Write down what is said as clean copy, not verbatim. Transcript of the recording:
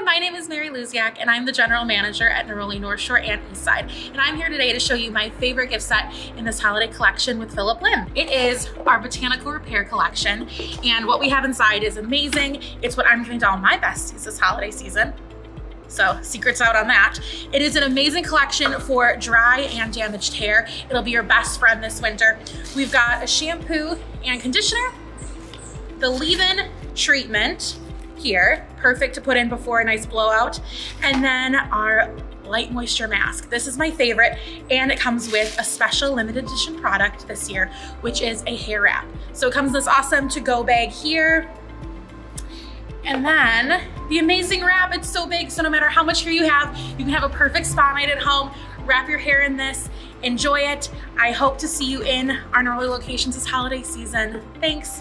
my name is Mary Luziak and I'm the General Manager at Neroli North Shore and Eastside. And I'm here today to show you my favorite gift set in this holiday collection with Phillip Lim. It is our Botanical Repair collection, and what we have inside is amazing. It's what I'm giving to all my besties this holiday season. So secrets out on that. It is an amazing collection for dry and damaged hair. It'll be your best friend this winter. We've got a shampoo and conditioner, the leave-in treatment here, perfect to put in before a nice blowout, and then our light moisture mask. This is my favorite, and it comes with a special limited edition product this year, which is a hair wrap. So it comes in this awesome to-go bag here, and then the amazing wrap. It's so big, so no matter how much hair you can have a perfect spa night at home, wrap your hair in this, enjoy it. I hope to see you in our Neroli locations this holiday season. Thanks.